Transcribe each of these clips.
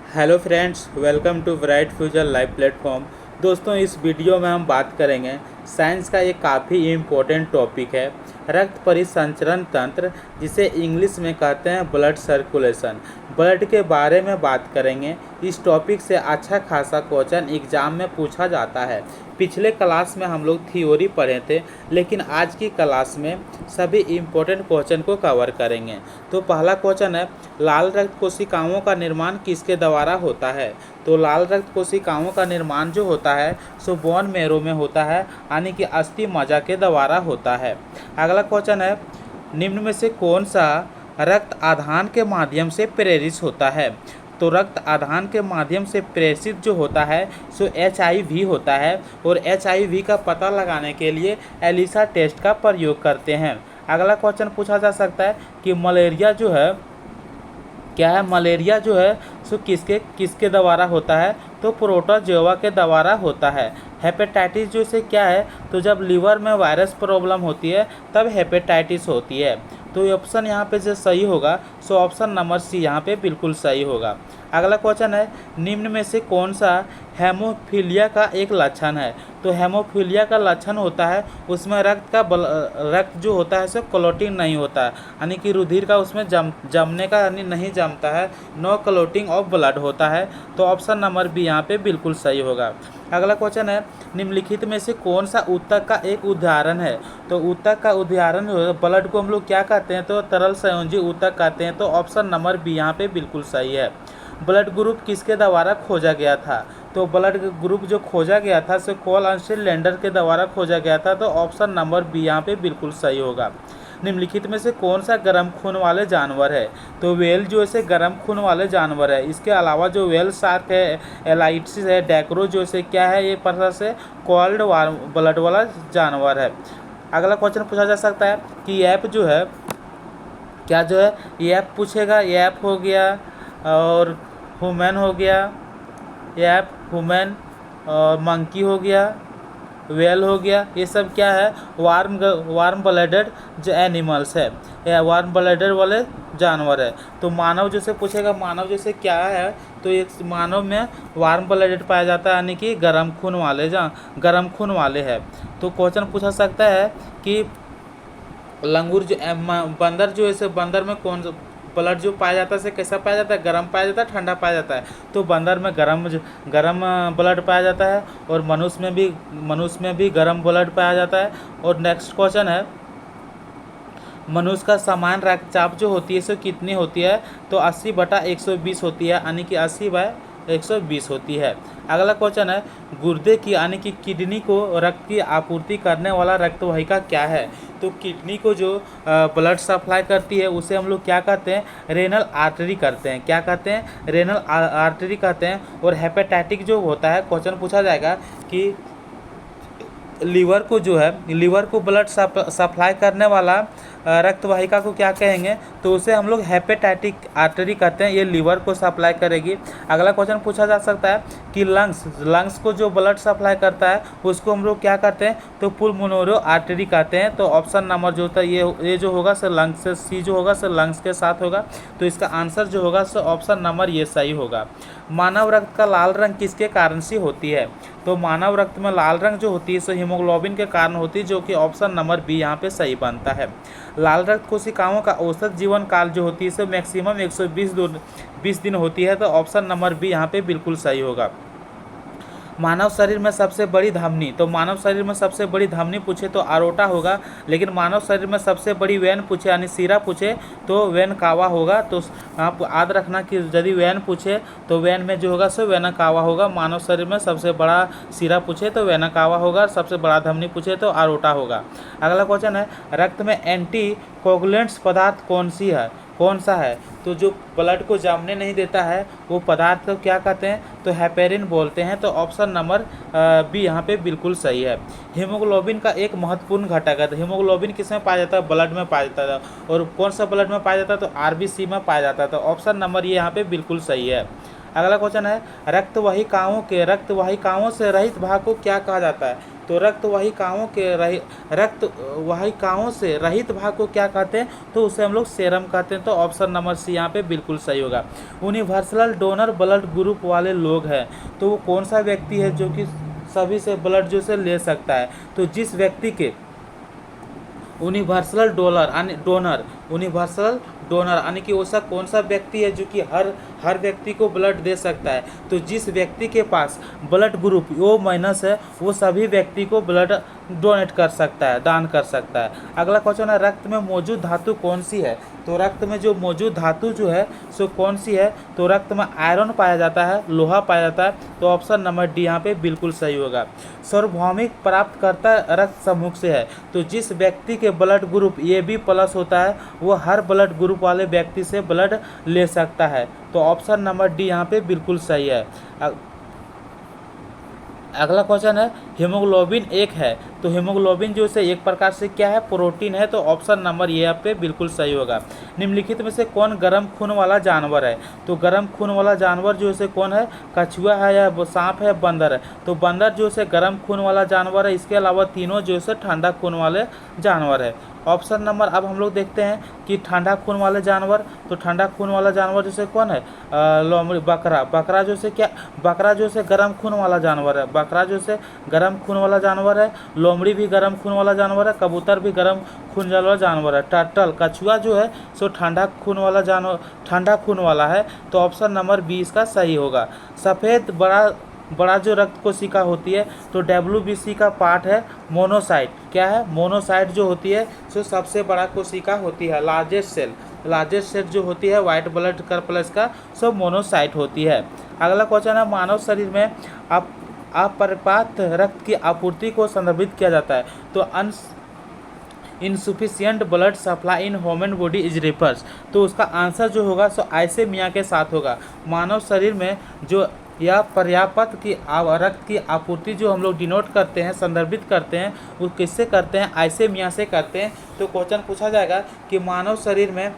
Hello friends, welcome to bright future live platform. दोस्तों, इस video में हम बात करेंगे साइंस का एक काफ़ी इम्पोर्टेंट टॉपिक है रक्त परिसंचरण तंत्र, जिसे इंग्लिश में कहते हैं ब्लड सर्कुलेशन। ब्लड के बारे में बात करेंगे। इस टॉपिक से अच्छा खासा क्वेश्चन एग्जाम में पूछा जाता है। पिछले क्लास में हम लोग थ्योरी पढ़े थे, लेकिन आज की क्लास में सभी इम्पोर्टेंट क्वेश्चन को कवर करेंगे। तो पहला क्वेश्चन है, लाल रक्त कोशिकाओं का निर्माण किसके द्वारा होता है? तो लाल रक्त कोशिकाओं का निर्माण जो होता है सो बोन मैरो में होता है, यानी कि अस्थि मज्जा के द्वारा होता है। अगला क्वेश्चन है, निम्न में से कौन सा रक्त आधान के माध्यम से प्रेरित होता है? तो रक्त आधान के माध्यम से प्रेषित जो होता है सो HIV होता है, और HIV का पता लगाने के लिए एलिसा टेस्ट का प्रयोग करते हैं। अगला क्वेश्चन पूछा जा सकता है कि मलेरिया जो है क्या है, मलेरिया जो है सो किसके किसके द्वारा होता है? तो प्रोटोजोआ के द्वारा होता है। हेपेटाइटिस जो से क्या है, तो जब लीवर में वायरस प्रॉब्लम होती है तब हेपेटाइटिस होती है। तो ये ऑप्शन यहाँ पे जो सही होगा सो ऑप्शन नंबर सी यहाँ पे बिल्कुल सही होगा। अगला क्वेश्चन है, निम्न में से कौन सा हेमोफीलिया का एक लक्षण है? तो हेमोफीलिया का लक्षण होता है उसमें रक्त जो होता है सो क्लॉटिंग नहीं होता है, यानी कि रुधिर का उसमें जमने का यानी नहीं जमता है, नो क्लॉटिंग ऑफ ब्लड होता है। तो ऑप्शन नंबर बी यहाँ पे बिल्कुल सही होगा। अगला क्वेश्चन है, निम्नलिखित में से कौन सा ऊतक का एक उदाहरण है? तो ऊतक का उदाहरण जो है, ब्लड को हम लोग क्या कहते हैं? तो तरल संयोजी ऊतक कहते हैं। तो ऑप्शन नंबर बी यहाँ पे बिल्कुल सही है। ब्लड ग्रुप किसके द्वारा खोजा गया था? तो ब्लड ग्रुप जो खोजा गया था सो कॉल अंशेल लेंडर के द्वारा खोजा गया था। तो ऑप्शन नंबर बी यहाँ पे बिल्कुल सही होगा। निम्नलिखित में से कौन सा गर्म खून वाले जानवर है? तो वेल जो है गर्म खून वाले जानवर है। इसके अलावा जो वेल शार्क है, एलाइटिस है, डैक्रो जो है क्या है, ये प्रकार से कोल्ड वार्म ब्लड वाला जानवर है। अगला क्वेश्चन पूछा जा सकता है कि ऐप जो है क्या जो है, ऐप पूछेगा। ऐप हो गया और ह्यूमन हो गया, ऐप ह्यूमन और मंकी हो गया, वेल हो गया, ये सब क्या है? वार्म ब्लडेड जो एनिमल्स है, या वार्म ब्लडेड वाले जानवर है। तो मानव जैसे पूछेगा, मानव जैसे क्या है? तो एक मानव में वार्म ब्लडेड पाया जाता है, यानी कि गर्म खून वाले है। तो क्वेश्चन पूछा सकता है कि लंगूर जो बंदर जो ऐसे बंदर में कौन ब्लड जो पाया जाता है से कैसा पाया जाता है? गर्म पाया जाता है, ठंडा पाया जाता है? तो बंदर में गर्म ब्लड पाया जाता है, और मनुष्य में भी गर्म ब्लड पाया जाता है। और नेक्स्ट क्वेश्चन है, मनुष्य का सामान्य रक्तचाप जो होती है सो कितनी होती है? तो 80/120 होती है, यानी कि 80/120 होती है। अगला क्वेश्चन है, गुर्दे की यानी कि किडनी को रक्त की आपूर्ति करने वाला रक्तवाहिका क्या है? तो किडनी को जो ब्लड सप्लाई करती है उसे हम लोग क्या कहते हैं? रेनल आर्टरी करते हैं। क्या कहते हैं? रेनल आर्टरी कहते हैं। और हेपेटाइटिक जो होता है, क्वेश्चन पूछा जाएगा कि लीवर को ब्लड सप्लाई करने वाला रक्तवाहिका को क्या कहेंगे? तो उसे हम लोग हेपेटाइटिक आर्टरी कहते हैं, ये लीवर को सप्लाई करेगी। अगला क्वेश्चन पूछा जा सकता है कि लंग्स को जो ब्लड सप्लाई करता है उसको हम लोग क्या कहते हैं? तो पुल्मोनरी आर्टरी कहते हैं। तो ऑप्शन नंबर जो होता है ये जो होगा सर लंग्स से, सी जो होगा सर लंग्स के साथ होगा। तो इसका आंसर जो होगा सर ऑप्शन नंबर ये सही होगा। मानव रक्त का लाल रंग किसके कारण से होती है? तो मानव रक्त में लाल रंग जो होती है सो हीमोग्लोबिन के कारण होती है, जो कि ऑप्शन नंबर बी यहाँ पे सही बनता है। लाल रक्त कोशिकाओं का औसत जीवन काल जो होती है सो मैक्सिमम 120 दिन होती है। तो ऑप्शन नंबर बी यहाँ पे बिल्कुल सही होगा। मानव शरीर में सबसे बड़ी धमनी, तो मानव शरीर में सबसे बड़ी धमनी पूछे तो अरोटा होगा, लेकिन मानव शरीर में सबसे बड़ी वेन पूछे यानी सीरा पूछे तो वेन कावा होगा। तो आप याद रखना कि यदि वेन पूछे तो वेन में जो होगा सो वेना कावा होगा। मानव शरीर में सबसे बड़ा सीरा पूछे तो वेना कावा होगा, और सबसे बड़ा धमनी पूछे तो अरोटा होगा। अगला क्वेश्चन है, रक्त में एंटी कोगुलेंट्स पदार्थ कौन सा है? तो जो ब्लड को जमने नहीं देता है वो पदार्थ को क्या कहते हैं? तो हेपेरिन बोलते हैं। तो ऑप्शन नंबर बी यहाँ पे बिल्कुल सही है। हीमोग्लोबिन का एक महत्वपूर्ण घटक है। तो हीमोग्लोबिन किस में पाया जाता है? ब्लड में पाया जाता है। और कौन सा ब्लड में पाया जाता है? तो RBC में पाया जाता है। तो ऑप्शन नंबर ये यहाँ पे बिल्कुल सही है। अगला क्वेश्चन है, रक्तवाहिकाओं से रहित भाग को क्या कहा जाता है? तो रक्त वाहिकाओं से रहित भाग को क्या कहते हैं, तो उसे हम लोग सेरम कहते हैं। तो ऑप्शन नंबर सी यहाँ पे बिल्कुल सही होगा। यूनिवर्सल डोनर ब्लड ग्रुप वाले लोग हैं, तो वो कौन सा व्यक्ति है जो कि सभी से ब्लड जो से ले सकता है, तो जिस व्यक्ति के यूनिवर्सल डोनर यानी कि ऐसा कौन सा व्यक्ति है जो कि हर व्यक्ति को ब्लड दे सकता है, तो जिस व्यक्ति के पास ब्लड ग्रुप ओ माइनस है वो सभी व्यक्ति को ब्लड डोनेट कर सकता है, दान कर सकता है। अगला क्वेश्चन है, रक्त में मौजूद धातु कौन सी है, तो रक्त में जो मौजूद धातु जो है सो कौन सी है, तो रक्त में आयरन पाया जाता है, लोहा पाया जाता है। तो ऑप्शन नंबर डी यहाँ पे बिल्कुल सही होगा। सार्वभौमिक प्राप्तकर्ता रक्त समूह से है, तो जिस व्यक्ति के ब्लड ग्रुप AB+ होता है वो हर ब्लड ग्रुप वाले व्यक्ति से ब्लड ले सकता है। तो ऑप्शन नंबर डी यहाँ पे बिल्कुल सही है। अगला क्वेश्चन है, हीमोग्लोबिन एक है, तो हीमोग्लोबिन जो है एक प्रकार से क्या है, प्रोटीन है। तो ऑप्शन नंबर ये यहाँ पे बिल्कुल सही होगा। निम्नलिखित में से कौन गर्म खून वाला जानवर है, तो गर्म खून वाला जानवर जो है कौन है, कछुआ है या सांप है, बंदर है। तो बंदर जो है गर्म खून वाला जानवर है। इसके अलावा तीनों जो है ठंडा खून वाले जानवर है। ऑप्शन नंबर अब हम लोग देखते हैं कि ठंडा खून वाले जानवर, तो ठंडा खून वाला जानवर जैसे कौन है, लोमड़ी, बकरा जो से क्या, बकरा जो से गर्म खून वाला जानवर है, बकरा जो से गर्म खून वाला जानवर है। लोमड़ी भी गर्म खून वाला जानवर है, कबूतर भी गर्म खून वाला जानवर है। टर्टल कछुआ जो है सो ठंडा खून वाला है। तो ऑप्शन नंबर 20 का सही होगा। सफ़ेद बड़ा जो रक्त कोशिका होती है, तो WBC का पार्ट है मोनोसाइट। क्या है, मोनोसाइट जो होती है सो सबसे बड़ा कोशिका होती है। लार्जेस्ट सेल जो होती है वाइट ब्लड कॉर्पस का सो मोनोसाइट होती है। अगला क्वेश्चन है, मानव शरीर में अपर्याप्त रक्त की आपूर्ति को संदर्भित किया जाता है, तो insufficient blood supply in human body is refers. तो उसका आंसर जो होगा सो आइसेमिया के साथ होगा। मानव शरीर में जो या पर्याप्त की रक्त की आपूर्ति जो हम लोग डिनोट करते हैं, संदर्भित करते हैं, वो किससे करते हैं, आइसेमिया से करते हैं। तो क्वेश्चन पूछा जाएगा कि मानव शरीर में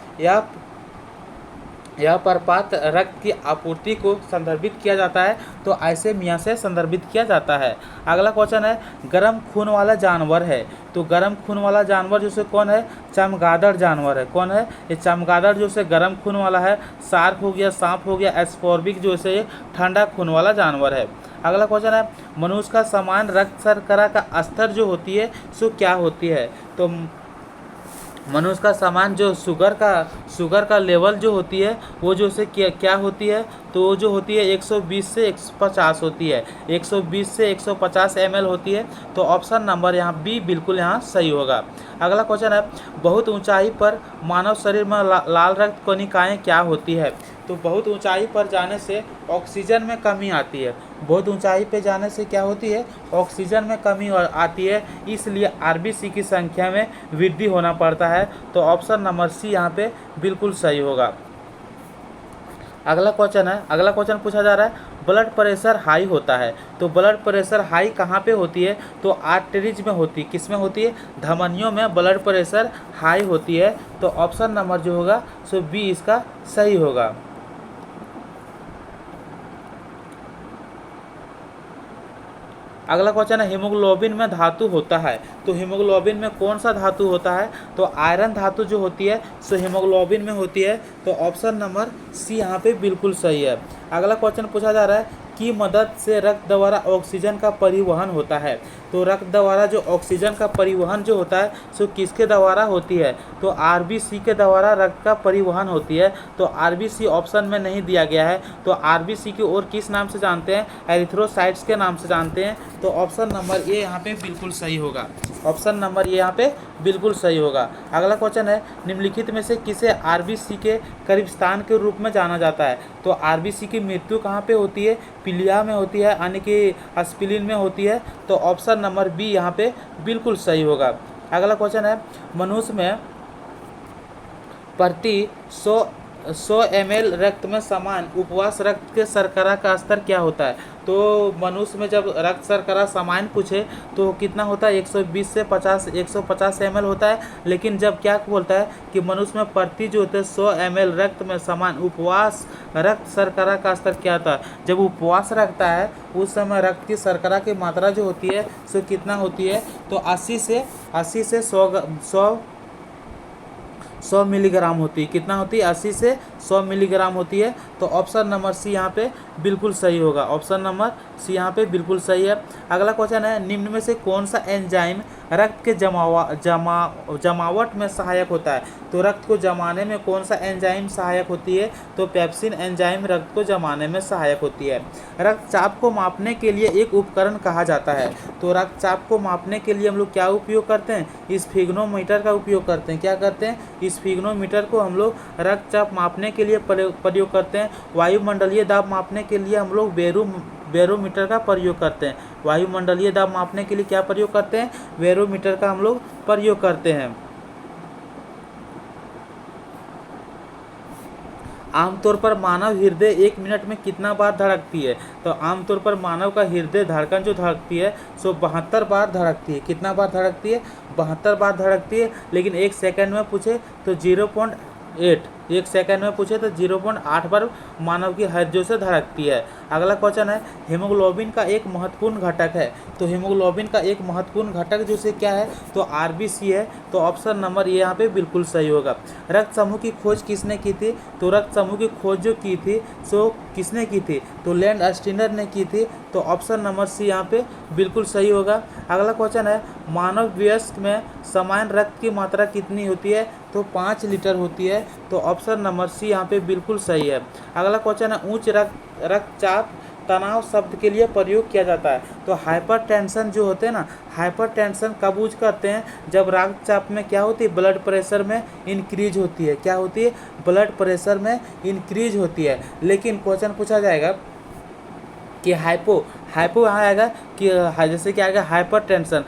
यह पर्याप्त रक्त की आपूर्ति को संदर्भित किया जाता है, तो आइसेमिया से संदर्भित किया जाता है। अगला क्वेश्चन है, गर्म खून वाला जानवर है, तो गर्म खून वाला जानवर जो से कौन है, चमगादड़ जानवर है। कौन है, ये चमगादड़ जो से गर्म खून वाला है। शार्क हो गया, सांप हो गया, एस्फॉर्बिक जो से ठंडा खून वाला जानवर है। अगला क्वेश्चन है, मनुष्य का सामान्य रक्त शर्करा का स्तर जो होती है सो क्या होती है, तो मनुष्य का सामान जो शुगर का लेवल जो होती है वो जो से क्या होती है, तो वो जो होती है 120 से 150 होती है, 120 से 150 ml होती है। तो ऑप्शन नंबर यहाँ बी बिल्कुल यहाँ सही होगा। अगला क्वेश्चन है, बहुत ऊंचाई पर मानव शरीर में लाल रक्त कणिकाएँ क्या होती है, तो बहुत ऊंचाई पर जाने से ऑक्सीजन में कमी आती है। बहुत ऊंचाई पे जाने से क्या होती है, ऑक्सीजन में कमी आती है, इसलिए RBC की संख्या में वृद्धि होना पड़ता है। तो ऑप्शन नंबर सी यहाँ पे बिल्कुल सही होगा। अगला क्वेश्चन पूछा जा रहा है, ब्लड प्रेशर हाई होता है, तो ब्लड प्रेशर हाई कहाँ पे होती है, तो आर्टरीज में होती है। किस में होती है, धमनियों में ब्लड प्रेशर हाई होती है। तो ऑप्शन नंबर जो होगा सो बी इसका सही होगा। अगला क्वेश्चन है, हीमोग्लोबिन में धातु होता है, तो हीमोग्लोबिन में कौन सा धातु होता है, तो आयरन धातु जो होती है सो हीमोग्लोबिन में होती है। तो ऑप्शन नंबर सी यहाँ पे बिल्कुल सही है। अगला क्वेश्चन पूछा जा रहा है, की मदद से रक्त द्वारा ऑक्सीजन का परिवहन होता है, तो रक्त द्वारा जो ऑक्सीजन का परिवहन जो होता है सो किसके द्वारा होती है, तो RBC के द्वारा रक्त का परिवहन होती है। तो RBC ऑप्शन में नहीं दिया गया है, तो RBC की और किस नाम से जानते हैं, एरिथ्रोसाइट्स के नाम से जानते हैं। तो ऑप्शन नंबर ए यहाँ पे बिल्कुल सही होगा। ऑप्शन नंबर ए यहाँ पे बिल्कुल सही होगा। अगला क्वेश्चन है, निम्नलिखित में से किसे RBC के करीब स्थान के रूप में जाना जाता है, तो RBC की मृत्यु कहाँ पे होती है, पिलिया में होती है, यानी कि स्प्लीन में होती है। तो ऑप्शन नंबर बी यहाँ पे बिल्कुल सही होगा। अगला क्वेश्चन है, मनुष्य में प्रति 100 100 ml रक्त में समान उपवास रक्त के शर्करा का स्तर क्या होता है। तो मनुष्य में जब रक्त शर्करा सामान्य पूछे तो कितना होता है, 120 से 50 150 ml होता है। लेकिन जब क्या बोलता है कि मनुष्य में प्रति जो होते हैं 100 ml रक्त में समान उपवास रक्त शर्करा का स्तर क्या होता है। जब उपवास रखता है उस समय रक्त की शर्करा की मात्रा जो होती है सो कितना होती है, तो 80 से 100 मिलीग्राम होती है। कितना होती है, 80 से 100 मिलीग्राम होती है। तो ऑप्शन नंबर सी यहाँ पे बिल्कुल सही होगा। ऑप्शन नंबर सी यहाँ पे बिल्कुल सही है। अगला क्वेश्चन है, निम्न में से कौन सा एंजाइम रक्त के जमावट में सहायक होता है। तो रक्त को जमाने में कौन सा एंजाइम सहायक होती है, तो पेप्सिन एंजाइम रक्त को जमाने में सहायक होती है। रक्तचाप को मापने के लिए एक उपकरण कहा जाता है। तो रक्तचाप को मापने के लिए हम लोग क्या उपयोग करते हैं, स्फिग्नोमीटर का उपयोग करते हैं। क्या करते हैं, स्फिग्नोमीटर को हम लोग रक्तचाप मापने के लिए प्रयोग करते हैं। वायुमंडलीय दाब मापने के लिए हम लोग बैरोमीटर का प्रयोग करते हैं। वायुमंडलीय दाब मापने के लिए क्या प्रयोग करते हैं, बैरोमीटर का हम लोग प्रयोग करते हैं। आमतौर पर मानव हृदय 1 मिनट में कितना बार धड़कती है। तो आमतौर पर मानव का हृदय धड़कन जो धड़कती है सो 72 बार धड़कती है। कितना बार धड़कती है, 72 बार धड़कती है। लेकिन 1 सेकंड में पूछे तो 0.8, 1 सेकंड में पूछे तो 0.8 बार मानव की हृदय जो से धड़कती है। अगला क्वेश्चन है, हीमोग्लोबिन का एक महत्वपूर्ण घटक है। तो हीमोग्लोबिन का एक महत्वपूर्ण घटक जो से क्या है, तो आरबीसी है। तो ऑप्शन नंबर ये यहाँ पे बिल्कुल सही होगा। रक्त समूह की खोज किसने की थी। तो रक्त समूह की खोज जो की थी सो किसने की थी, तो लैंड स्टीनर ने की थी। तो ऑप्शन नंबर सी यहाँ पे बिल्कुल सही होगा। अगला क्वेश्चन है, मानव वयस्क में सामान्य रक्त की मात्रा कितनी होती है। तो 5 लीटर होती है। तो ऑप्शन नंबर सी यहाँ पे बिल्कुल सही है। अगला क्वेश्चन है, उच्च रक्तचाप तनाव शब्द के लिए प्रयोग किया जाता है। तो हाइपरटेंशन जो होते हैं ना, हाइपरटेंशन कब यूज करते हैं, जब रक्तचाप में क्या होती है, ब्लड प्रेशर में इंक्रीज होती है। क्या होती है, ब्लड प्रेशर में इंक्रीज होती है। लेकिन क्वेश्चन पूछा जाएगा कि हाइपो यहाँ आएगा कि जैसे क्या आएगा, हाइपोटेंशन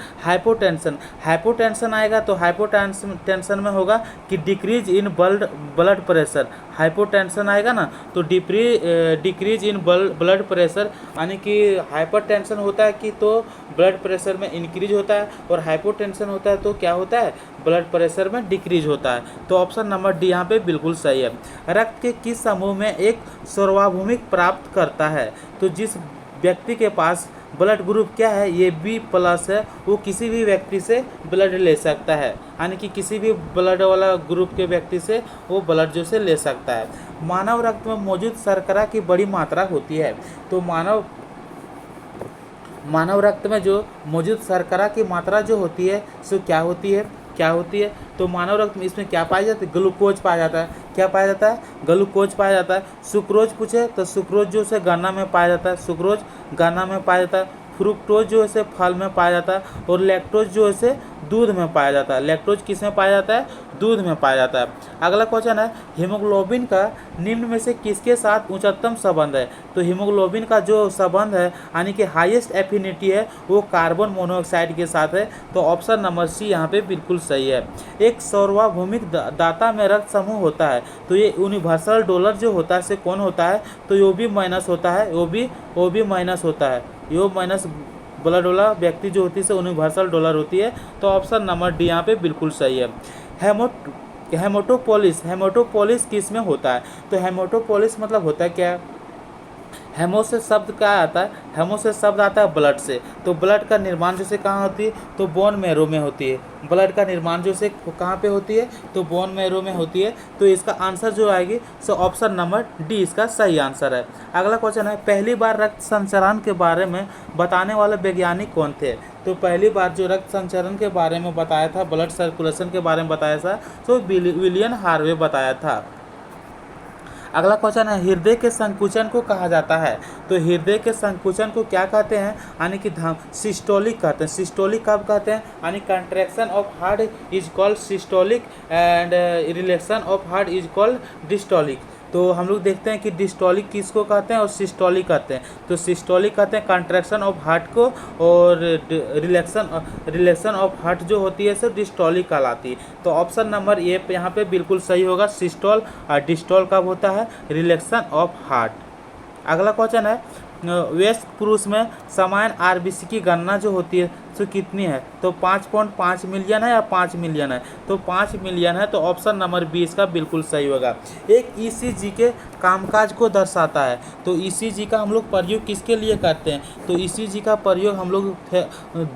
आएगा। तो हाइपोटेंशन में होगा कि decrease in blood pressure. Hypotension आएगा ना तो डिक्रीज इन ब्लड प्रेशर, यानी कि हाइपरटेंशन होता है कि तो ब्लड प्रेशर में इंक्रीज होता है, और हाइपोटेंशन होता है तो क्या होता है, ब्लड प्रेशर में डिक्रीज होता है। तो ऑप्शन नंबर डी यहाँ पे बिल्कुल सही है। रक्त के किस समूह में एक सार्वभौमिक प्राप्त करता है। तो जिस व्यक्ति के पास ब्लड ग्रुप क्या है, ये B+ है, वो किसी भी व्यक्ति से ब्लड ले सकता है, यानी कि किसी भी ब्लड वाला ग्रुप के व्यक्ति से वो ब्लड जो से ले सकता है। मानव रक्त में मौजूद शर्करा की बड़ी मात्रा होती है। तो मानव रक्त में जो मौजूद शर्करा की मात्रा जो होती है सो क्या होती है, तो मानव रक्त में इसमें क्या पाया जाता है, ग्लूकोज पाया जाता है। क्या पाया जाता है, ग्लूकोज पाया जाता है। सुक्रोज पूछे तो सुक्रोज जो है गन्ना में पाया जाता है, सुक्रोज गन्ना में पाया जाता है। फ्रुक्टोज जो है फल में पाया जाता है, और लैक्टोज जो है दूध में पाया जाता है। लैक्टोज किस में पाया जाता है, दूध में पाया जाता है। अगला क्वेश्चन है, हीमोग्लोबिन का निम्न में से किसके साथ उच्चतम संबंध है। तो हीमोग्लोबिन का जो संबंध है, यानी कि हाईएस्ट एफिनिटी है, वो कार्बन मोनोऑक्साइड के साथ है। तो ऑप्शन नंबर सी यहाँ पे बिल्कुल सही है। एक सार्वभौमिक दाता में रक्त समूह होता है। तो ये यूनिवर्सल डोनर जो होता है से कौन होता है, तो OB- होता है, OB- होता है। O- ब्लड वाला व्यक्ति जो होती है से यूनिवर्सल डोनर होती है। तो ऑप्शन नंबर डी यहाँ पे बिल्कुल सही है। हेमोटोपोलिस किस में होता है। तो हेमोटोपोलिस मतलब होता है क्या, हेमो से शब्द क्या आता है, हेमो से शब्द आता है ब्लड से। तो ब्लड का निर्माण जैसे कहाँ होती है, तो बोन मैरो में होती है। ब्लड का निर्माण जो से कहाँ पे होती है, तो बोन मैरो में होती है। तो इसका आंसर जो आएगी सो ऑप्शन नंबर डी इसका सही आंसर है। अगला क्वेश्चन है, पहली बार रक्त संचरण के बारे में बताने वाले वैज्ञानिक कौन थे। तो पहली बार जो रक्त संचरण के बारे में बताया था, ब्लड सर्कुलेशन के बारे में बताया था, तो विलियम हार्वे बताया था। अगला क्वेश्चन है, हृदय के संकुचन को कहा जाता है। तो हृदय के संकुचन को क्या कहते हैं, यानी कि सिस्टोलिक कहते हैं। सिस्टोलिक कब कहते हैं, यानी contraction of heart is called systolic and relaxation of heart is called diastolic. तो हम लोग देखते हैं कि डिस्टोलिक किसको कहते हैं और सिस्टोलिक कहते हैं। तो सिस्टोलिक कहते हैं कंट्रैक्शन ऑफ हार्ट को, और रिलैक्सन ऑफ हार्ट जो होती है सर डिस्टोलिक कहलाती है। तो ऑप्शन नंबर ए यहाँ पे बिल्कुल सही होगा, सिस्टोल। और डिस्टोल कब होता है? Relaxin of heart. अगला क्वेश्चन है, व्यस्क पुरुष में समान आरबीसी की गणना जो होती है सो कितनी है? तो 5.5 मिलियन है या 5 मिलियन है? तो 5 मिलियन है। तो ऑप्शन नंबर बी इसका बिल्कुल सही होगा। एक ईसीजी के कामकाज को दर्शाता है। तो ईसीजी का हम लोग प्रयोग किसके लिए करते हैं? तो ईसीजी का प्रयोग हम लोग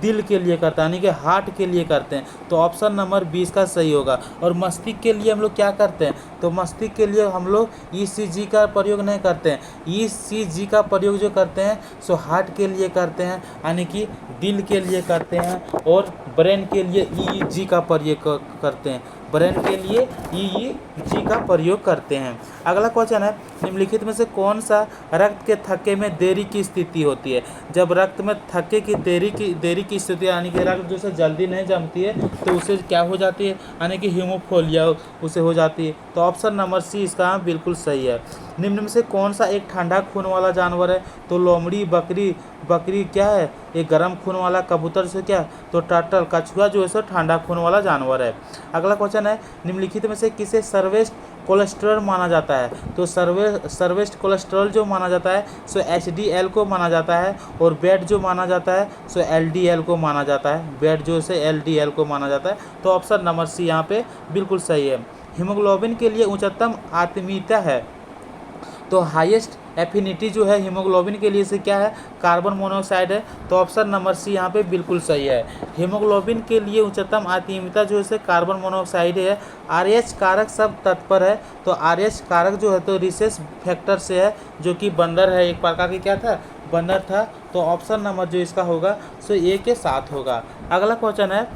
दिल के लिए करते हैं, यानी कि हार्ट के लिए करते हैं। तो ऑप्शन नंबर बी इसका सही होगा। और मस्तिष्क के लिए हम लोग क्या करते हैं? तो मस्तिष्क के लिए हम लोग ईसीजी का प्रयोग नहीं करते हैं। ईसीजी का प्रयोग जो करते हैं सो हार्ट के लिए करते हैं, यानी कि दिल के लिए करते हैं। और ब्रेन के लिए ईईजी का प्रयोग करते हैं। ब्रेन के लिए ईईजी का प्रयोग करते हैं। अगला क्वेश्चन है, निम्नलिखित में से कौन सा रक्त के थक्के में देरी की स्थिति होती है? जब रक्त में थक्के की देरी की स्थिति, यानी कि रक्त जो से जल्दी नहीं जमती है तो उसे क्या हो जाती है? यानी कि हीमोफीलिया उसे हो जाती है। तो ऑप्शन नंबर सी इसका बिल्कुल सही है। निम्न में से कौन सा एक ठंडा खून वाला जानवर है? तो लोमड़ी, बकरी क्या है? एक गर्म खून वाला, कबूतर से क्या? तो टर्टल। कछुआ जो है सो ठंडा खून वाला जानवर है। अगला क्वेश्चन है, निम्नलिखित में से किसे सर्वश्रेष्ठ कोलेस्ट्रॉल माना जाता है? तो सर्वश्रेष्ठ कोलेस्ट्रॉल जो माना जाता है सो एचडीएल को माना जाता है। और बेड जो माना जाता है सो एलडीएल को माना जाता है। बेड जो है एलडीएल को माना जाता है। तो ऑप्शन नंबर सी यहाँ पे बिल्कुल सही है। हीमोग्लोबिन के लिए उच्चतम आत्मीयता है। तो हाईएस्ट एफिनिटी जो है हीमोग्लोबिन के लिए से क्या है? कार्बन मोनोऑक्साइड है। तो ऑप्शन नंबर सी यहाँ पे बिल्कुल सही है। हीमोग्लोबिन के लिए उच्चतम आत्मीयता जो है कार्बन मोनोऑक्साइड है। आरएच कारक सब तत्पर है। तो आरएच कारक जो है तो रिसेस फैक्टर से है, जो कि बंदर है, एक प्रकार की क्या था? बंदर था। तो ऑप्शन नंबर जो इसका होगा सो ए के साथ होगा। अगला क्वेश्चन है,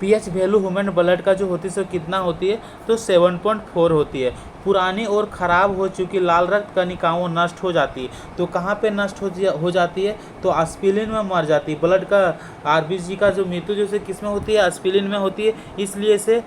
पीएच वैल्यू ह्यूमन ब्लड का जो होती है सो कितना होती है? तो 7.4 होती है। पुरानी और ख़राब हो चुकी लाल रक्त कणिकाओं नष्ट हो जाती है। तो कहाँ पे नष्ट हो जाती है? तो एस्पिरिन में मर जाती है। ब्लड का आरबीसी का जो मृत्यु जैसे किस में होती है? एस्पिरिन में होती है। इसलिए इसे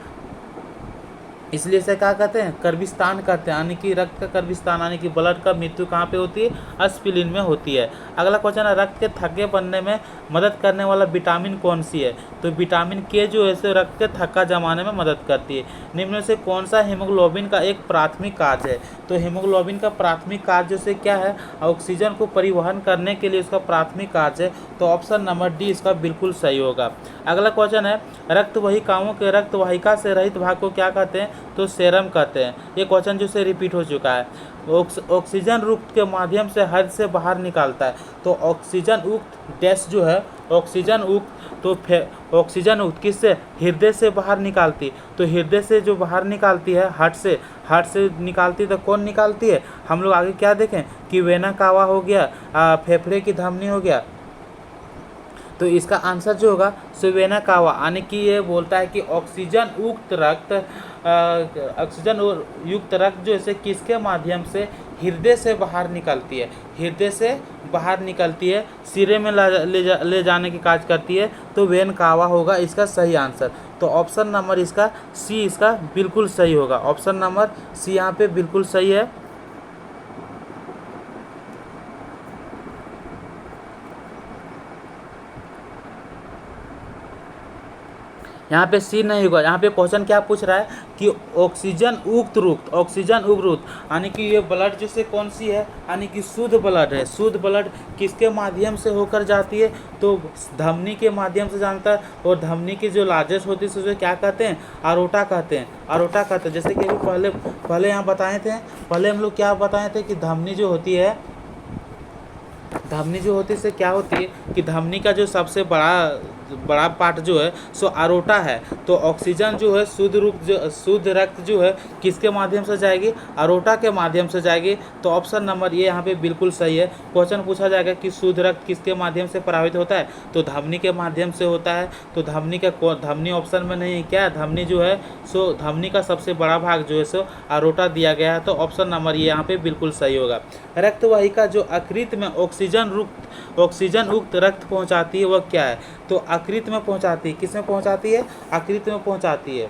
क्या कहते हैं? कर्बिस्तान कहते हैं, यानी कि रक्त का कर्बिस्तान, यानी कि ब्लड का मृत्यु कहाँ पे होती है? एस्पिरिन में होती है। अगला क्वेश्चन है, रक्त के थक्के बनने में मदद करने वाला विटामिन कौन सी है? तो विटामिन के जो है सो रक्त के थक्का जमाने में मदद करती है। निम्न में से कौन सा हीमोग्लोबिन का एक प्राथमिक कार्य है? तो हीमोग्लोबिन का प्राथमिक कार्य जैसे क्या है? ऑक्सीजन को परिवहन करने के लिए उसका प्राथमिक कार्य है। तो ऑप्शन नंबर डी इसका बिल्कुल सही होगा। अगला क्वेश्चन है, रक्त वाहिकाओं के रक्त वाहिका से रहित भाग को क्या कहते हैं? तो सेरम कहते हैं। ये क्वेश्चन जो से रिपीट हो चुका है। ऑक्सीजन युक्त के माध्यम से हृदय से बाहर निकालता है। तो ऑक्सीजन युक्त डैश जो है ऑक्सीजन युक्त, तो ऑक्सीजन युक्त किससे? हृदय से बाहर निकालती है। तो हृदय से जो बाहर निकालती है हार्ट से निकालती है। तो कौन निकालती है? हम लोग आगे क्या देखें कि वेना कावा हो गया, फेफड़े की धमनी हो गया। तो इसका आंसर जो होगा सो वेना कावा, यानी कि ये बोलता है कि ऑक्सीजन युक्त रक्त जो है किसके माध्यम से? हृदय से बाहर निकलती है। हृदय से बाहर निकलती है, सिरे में ले जाने की कार्य करती है। तो वेन कावा होगा इसका सही आंसर। तो ऑप्शन नंबर इसका सी इसका बिल्कुल सही होगा। ऑप्शन नंबर सी यहाँ पे बिल्कुल सही है। यहाँ पे सी नहीं होगा। यहाँ पे क्वेश्चन क्या पूछ रहा है कि ऑक्सीजन युक्त यानी कि ये ब्लड जैसे कौन सी है? यानी कि शुद्ध ब्लड है। शुद्ध ब्लड किसके माध्यम से होकर जाती है? तो धमनी के माध्यम से जानता है। और धमनी की जो लार्जेस्ट होती है उसे क्या कहते हैं? आरोटा कहते हैं। जैसे कि अभी पहले यहाँ बताए थे, पहले हम लोग क्या बताए थे कि धमनी जो होती है से क्या होती है कि धमनी का जो सबसे बड़ा पार्ट जो है सो आरोटा है। तो ऑक्सीजन जो है शुद्ध रक्त जो है किसके माध्यम से जाएगी? आरोटा के माध्यम से जाएगी। तो ऑप्शन नंबर ये यहाँ पे बिल्कुल सही है। क्वेश्चन पूछा जाएगा कि शुद्ध रक्त किसके माध्यम से प्रभावित होता है? तो धमनी के माध्यम से होता है। तो धमनी ऑप्शन में नहीं है क्या? धमनी जो है सो धमनी का सबसे बड़ा भाग जो है सो आरोटा दिया गया है। तो ऑप्शन नंबर ये यहाँ पे बिल्कुल सही होगा। रक्त वाहिका जो यकृत में ऑक्सीजन युक्त रक्त पहुंचाती है वह क्या है? तो यकृत में पहुंचाती है। किस में पहुंचाती है? यकृत में पहुंचाती है।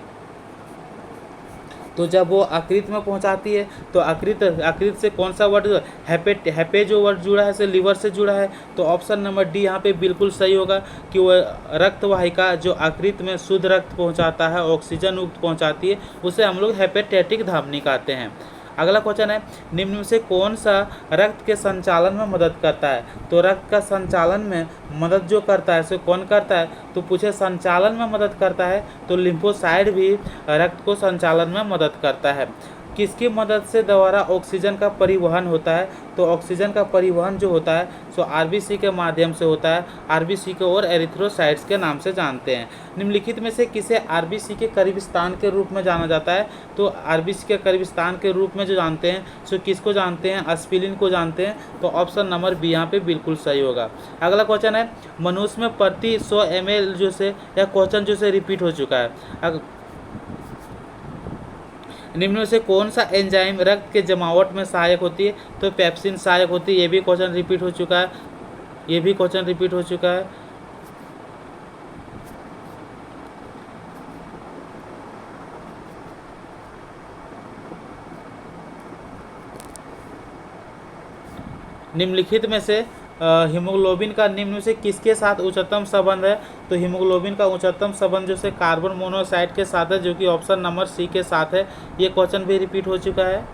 तो जब वो आकृत में पहुंचाती है तो आकृत से कौन सा वर्ड हैपे जो वर्ड जुड़ा है से लिवर से जुड़ा है। तो ऑप्शन नंबर डी यहाँ पे बिल्कुल सही होगा कि वो रक्त वाहिका जो आकृत में शुद्ध रक्त पहुंचाता है, ऑक्सीजन युक्त पहुंचाती है, उसे हम लोग हेपेटेटिक धमनी कहते हैं। अगला क्वेश्चन है, निम्न में से कौन सा रक्त के संचालन में मदद करता है। तो रक्त का संचालन में मदद जो करता है सो कौन करता है, तो पूछे संचालन में मदद करता है तो लिम्फोसाइड भी रक्त को संचालन में मदद करता है। किसकी मदद से द्वारा ऑक्सीजन का परिवहन होता है, तो ऑक्सीजन का परिवहन जो होता है सो आरबीसी के माध्यम से होता है। आरबीसी को और एरिथ्रोसाइट्स के नाम से जानते हैं। निम्नलिखित में से किसे आरबीसी के करीबिस्तान के रूप में जाना जाता है, तो आरबीसी के करीबिस्तान के रूप में जो जानते हैं सो किसको जानते हैं, एस्पिरिन को जानते हैं। तो ऑप्शन नंबर बी यहाँ पे बिल्कुल सही होगा। अगला क्वेश्चन है, मनुष्य में प्रति 100 ml जो से यह क्वेश्चन जो से रिपीट हो चुका है। निम्न में से कौन सा एंजाइम रक्त के जमावट में सहायक होती है, तो पेप्सिन सहायक होती है। ये भी क्वेश्चन रिपीट हो चुका है, ये भी क्वेश्चन रिपीट हो चुका है। निम्नलिखित में से हीमोग्लोबिन का निम्न में से किसके साथ उच्चतम संबंध है, तो हीमोग्लोबिन का उच्चतम संबंध जो से कार्बन मोनोऑक्साइड के साथ है, जो कि ऑप्शन नंबर सी के साथ है। ये क्वेश्चन भी रिपीट हो चुका है।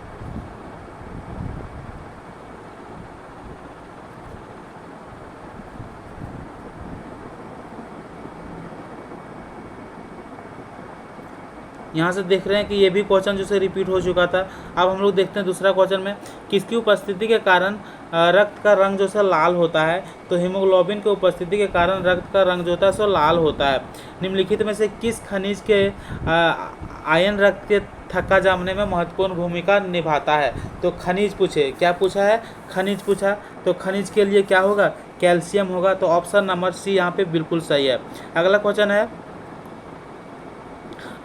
यहाँ से देख रहे हैं कि ये भी क्वेश्चन जो से रिपीट हो चुका था। अब हम लोग देखते हैं दूसरा क्वेश्चन में, किसकी उपस्थिति के कारण रक्त का रंग जो है लाल होता है, तो हीमोग्लोबिन की उपस्थिति के कारण रक्त का रंग जो होता है सो लाल होता है। निम्नलिखित में से किस खनिज के आयन रक्त के थक्का जमने में महत्वपूर्ण भूमिका निभाता है, तो खनिज पूछे, क्या पूछा है, खनिज पूछा, तो खनिज के लिए क्या होगा, कैल्शियम होगा। तो ऑप्शन नंबर सी यहाँ पे बिल्कुल सही है। अगला क्वेश्चन है,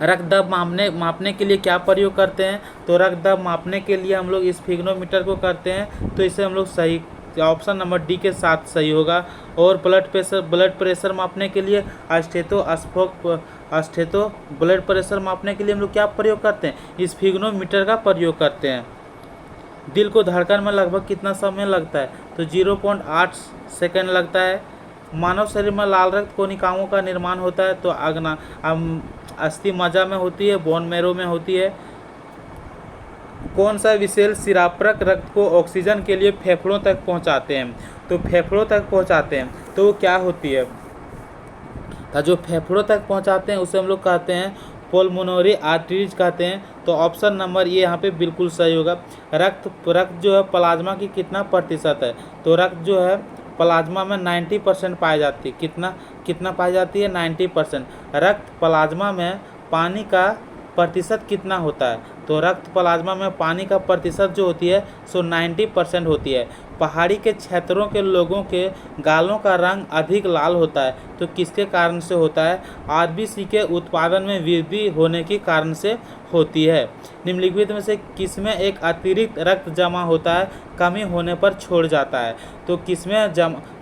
रक्त दबाव मापने के लिए क्या प्रयोग करते हैं, तो रक्त दबाव मापने के लिए हम लोग स्फिग्नोमीटर को करते हैं। तो इसे हम लोग सही, ऑप्शन नंबर डी के साथ सही होगा। और ब्लड प्रेशर मापने के लिए अस्टेथो ब्लड प्रेशर मापने के लिए हम लोग क्या प्रयोग करते हैं, स्फिग्नोमीटर का प्रयोग करते हैं। दिल को धड़कन में लगभग कितना समय लगता है, तो 0.8 सेकेंड लगता है। मानव शरीर में लाल रक्त कोशिकाओं का निर्माण होता है, तो अस्थि मज्जा में होती है, बोन मैरो में होती है। कौन सा विशेष सिराप्रक रक्त को ऑक्सीजन के लिए फेफड़ों तक पहुंचाते हैं, तो फेफड़ों तक पहुंचाते हैं, तो वो क्या होती है, तो जो फेफड़ों तक पहुंचाते हैं उसे हम लोग कहते हैं पल्मोनरी आर्टरीज कहते हैं। तो ऑप्शन नंबर ये यहाँ पे बिल्कुल सही होगा। रक्त जो है प्लाज्मा की कितना प्रतिशत है, तो रक्त जो है प्लाज्मा में 90% पाई जाती है। कितना पाई जाती है, 90%। रक्त प्लाज्मा में पानी का प्रतिशत कितना होता है, तो रक्त प्लाज्मा में पानी का प्रतिशत जो होती है सो 90% होती है। पहाड़ी के क्षेत्रों के लोगों के गालों का रंग अधिक लाल होता है, तो किसके कारण से होता है, आरबीसी के उत्पादन में वृद्धि होने के कारण से होती है। निम्नलिखित में से किसमें एक अतिरिक्त रक्त जमा होता है, कमी होने पर छोड़ जाता है, तो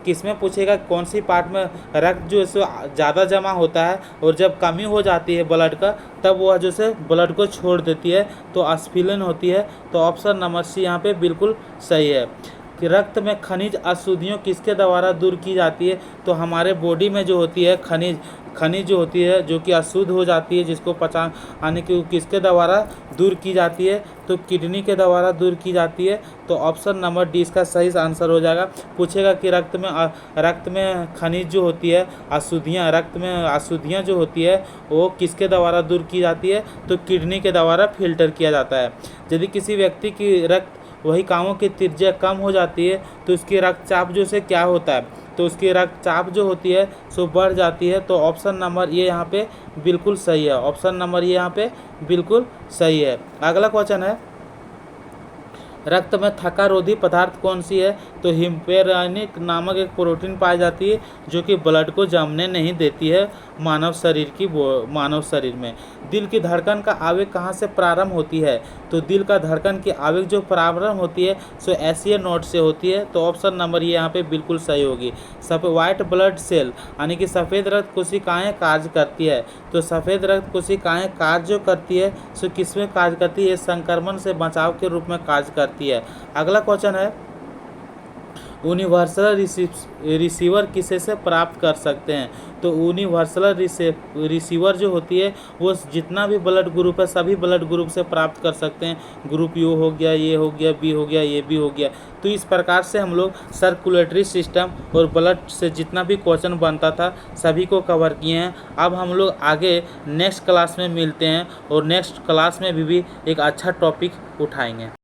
किसमें पूछेगा कौन सी पार्ट में रक्त जो है ज़्यादा जमा होता है और जब कमी हो जाती है ब्लड का तब वह जो से ब्लड को छोड़ देती है, तो एस्पिरिन होती है। तो ऑप्शन नंबर सी यहाँ पे बिल्कुल सही है। कि रक्त में खनिज अशुद्धियों किसके द्वारा दूर की जाती है, तो हमारे बॉडी में जो होती है खनिज जो होती है जो कि अशुद्ध हो जाती है, जिसको पचाने की किसके द्वारा दूर की जाती है, तो किडनी के द्वारा दूर की जाती है। तो ऑप्शन नंबर डी इसका सही आंसर हो जाएगा। पूछेगा कि रक्त में खनिज जो होती है रक्त में अशुद्धियाँ जो होती है वो किसके द्वारा दूर की जाती है, तो किडनी के द्वारा फिल्टर किया जाता है। यदि किसी व्यक्ति की रक्त वही कामों की त्रिज्या कम हो जाती है तो उसकी रक्तचाप जो से क्या होता है, तो उसकी रक्तचाप जो होती है सो बढ़ जाती है। तो ऑप्शन नंबर ये यहाँ पे बिल्कुल सही है। ऑप्शन नंबर ये यहाँ पे बिल्कुल सही है। अगला क्वेश्चन है, रक्त में थक्कारोधी पदार्थ कौन सी है? तो हिस्पेरानिक नामक एक प्रोटीन पाई जाती है जो कि ब्लड को जमने नहीं देती है मानव शरीर में। दिल की धड़कन का आवेग कहाँ से प्रारंभ होती है? तो दिल का धड़कन की आवेग जो प्रारंभ होती है सो एशिया नोड से होती है। तो ऑप्शन नंबर ये यहाँ पे बिल्कुल सही होगी। वाइट ब्लड सेल यानी कि सफ़ेद रक्त कोशिकाएं कार्य करती है। तो सफ़ेद रक्त कोशिकाएं कार्य जो करती है सो किसमें कार्य करती है? संक्रमण से बचाव के रूप में कार्य करती है। अगला क्वेश्चन है, यूनिवर्सल रिसीवर किसे से प्राप्त कर सकते हैं? तो यूनिवर्सल रिसीवर जो होती है वो जितना भी ब्लड ग्रुप है सभी ब्लड ग्रुप से प्राप्त कर सकते हैं। ग्रुप यू हो गया, ये हो गया, बी हो गया, ये भी हो गया। तो इस प्रकार से हम लोग सर्कुलेटरी सिस्टम और ब्लड से जितना भी क्वेश्चन बनता था सभी को कवर किए हैं। अब हम लोग आगे नेक्स्ट क्लास में मिलते हैं और नेक्स्ट क्लास में भी एक अच्छा टॉपिक उठाएंगे।